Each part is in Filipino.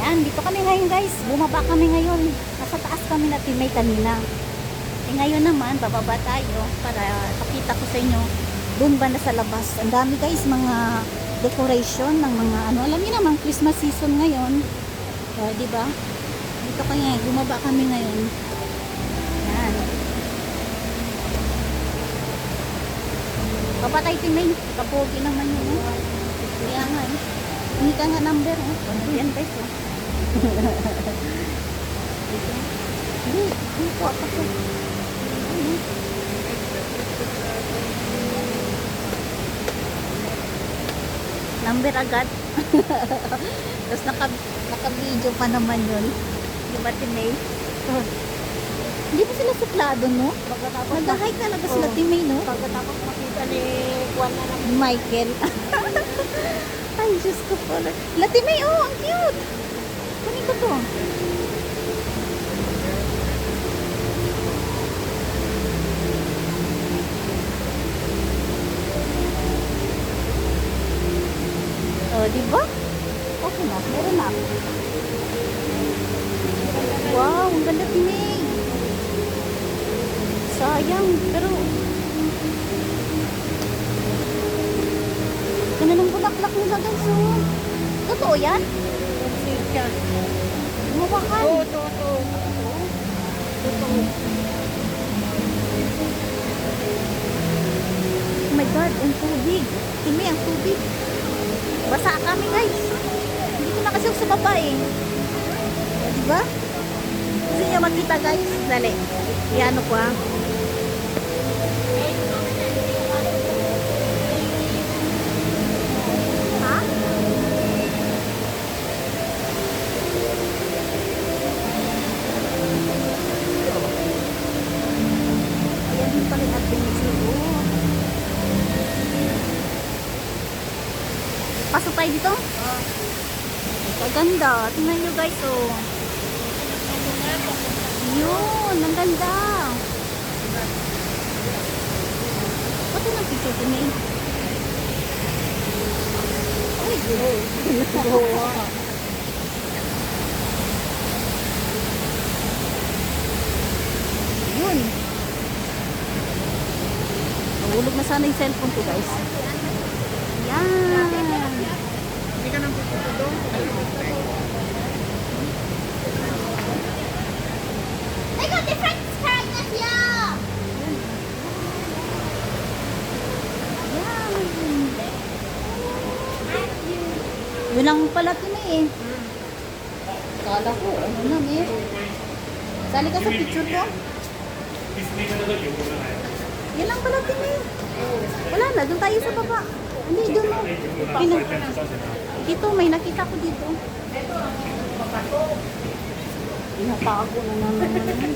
Yan, dito kami ngayon guys. Bumaba kami ngayon. Nasa taas kami na Timay kanina. Eh ngayon naman, bababa tayo para pakita ko sa inyo. Doon ba na sa labas. Ang dami guys, mga decoration ng mga ano. Alam niyo naman, Christmas season ngayon. Di ba? Dito kaya, bumaba kami ngayon. Yan. Papatay Timay. Kapogi naman yun. Kaya nga eh. Hindi ka nga number, oh. 100 pesos. Hindi po ako po. Number agad. Tapos naka-video pa naman yun. Di ba, Timay? Hindi ba sila suplado, no? Nag-hike talaga sila, Timay, no? Pagkatapos makita ni Juan na lang. Michael. Ay, Diyos ko pala. Latimay, oh, ang cute. Kunin ko to. Oh, di ba? Okay na, meron na ako. Wow, ang ganda, Timay. Sayang, pero ganda ng bulaklak nila guys, oh. Totoo yan? Gumawakan. Oo, totoo. Totoo. Oh my God, ang tubig. Timi, ang tubig. Basa kami guys. Hindi ko na kasi ako sa baba eh. Diba? Gusto niyo makita guys? Dali. Iano ko ah. Ha? Ayan yung pala yung adventure. Oh. Pasok tayo dito? Kaganda. Tingnan nyo guys, oh. Yun, ang ganda. Pati ng picture ko na yun. Ay, yun. Nahulog na sana yung cellphone ko guys. Yan. Hindi ka nang pupunta doon. They got different characters here. Yan. Yun lang pala ito eh. Kala ko, ano na eh. Sali ka sa picture ko. Yan lang pala ito eh. Wala na, doon tayo sa baba. Hindi, doon mo. Dito, may nakita ko dito. Inatago na naman.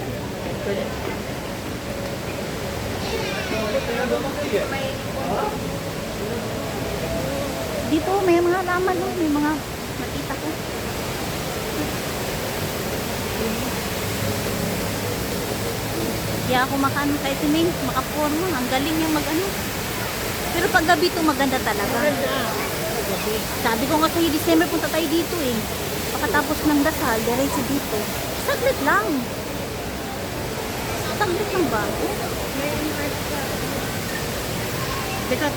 Dito, may mga laman, no? May mga nakita ko. Kaya ako makano kay Timing, makaporma. Ang galing niya mag-ano. Pero pag gabi ito, maganda talaga. Sabi ko nga sa'yo, December punta tayo dito eh. Pagkatapos ng dasal, diretso dito. Saglit lang. Saglit lang ba? Teka,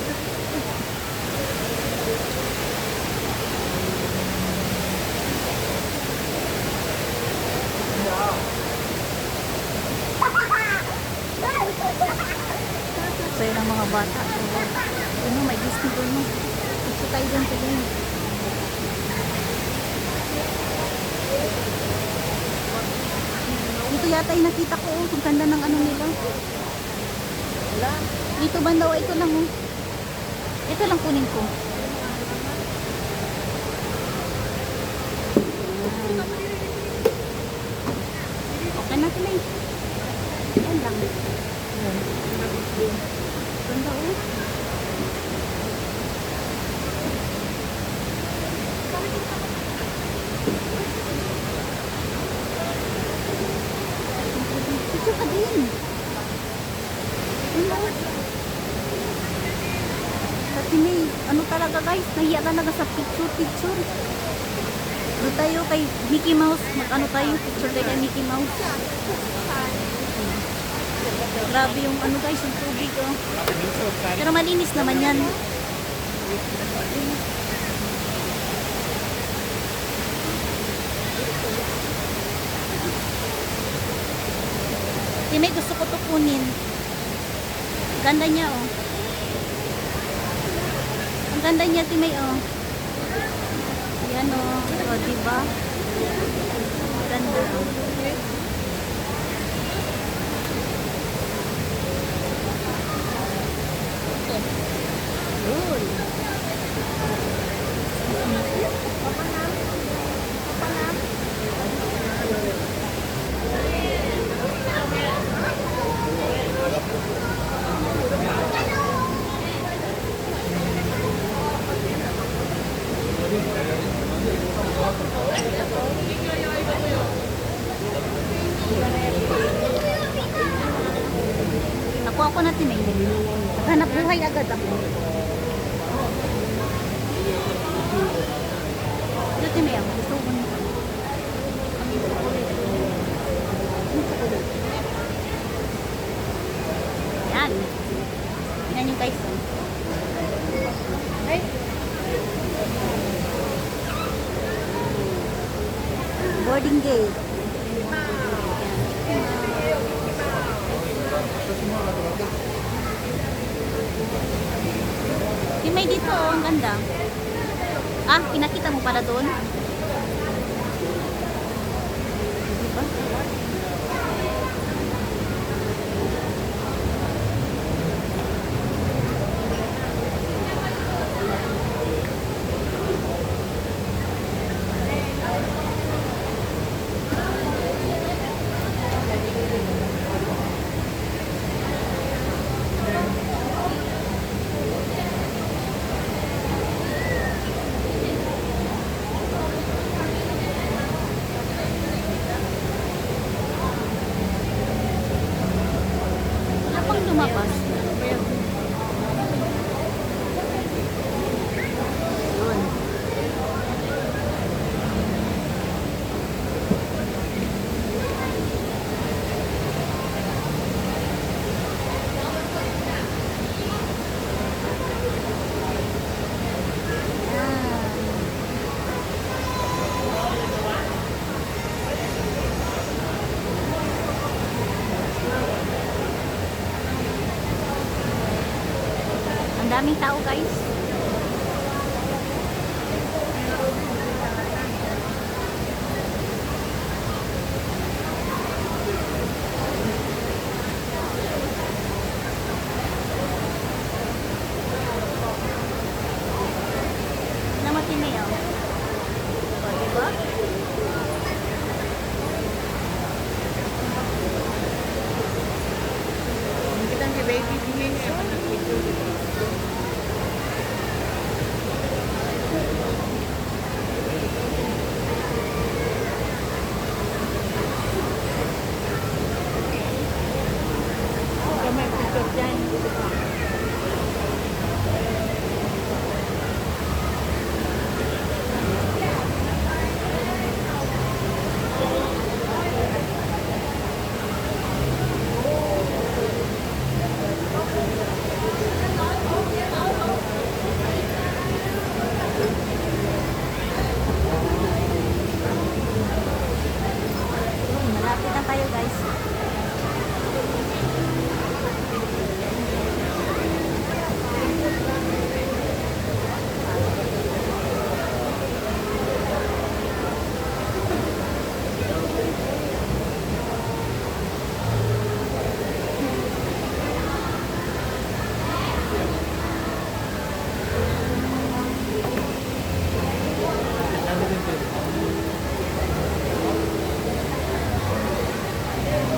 Sa'yo ng mga bata. Ano, may Disney doon mo. Gusto tayo doon sa doon. Dito yata yung nakita ko. Kung ganda ng ano nila. wala. Dito banda, ito lang oh. Ito lang kunin ko. Okay na sila eh. Yan lang. Ganda oh. Picture ka din. Kasi may, ano talaga guys, nahiya talaga sa picture. Doon tayo kay Mickey Mouse. Mag-ano tayo? Picture tayo kay Mickey Mouse. Grabe yung ano guys, yung tubig oh. Pero malinis naman yan. Di may gusto ko to kunin. Ganda niya oh. Ang ganda niya Timay oh. Yan oh. Oh, diba? Ganda oh. Cool. Ako na Timay. Hanap buhay agad ako. Ito Timay ako. Gusto ko na. Yan. Yan yung guys. Ay, Boarding gate. Yung may dito, oh, ang ganda. Ah, pinakita mo pala doon? Diba? Wala pang lumabas. Yun. Ang daming tao guys. Namatin na yun. O, diba? kita si baby din niya pa ng video. Kamay picture dyan. Malapit na tayo guys.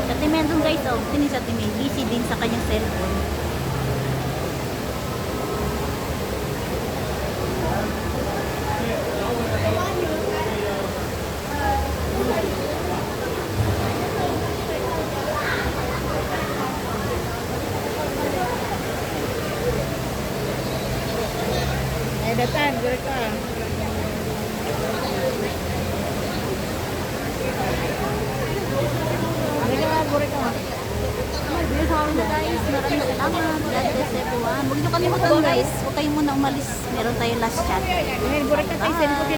Sa Timay doon guys, oh, tinig sa Timay, busy din sa kanyang cellphone. Eh, datan, gure ka. Maraming salamat. God bless everyone. Huwag nyo kalimutan guys. Huwag kayo muna umalis. Meron tayong last chat. Ngayon, burak na tayo, send ko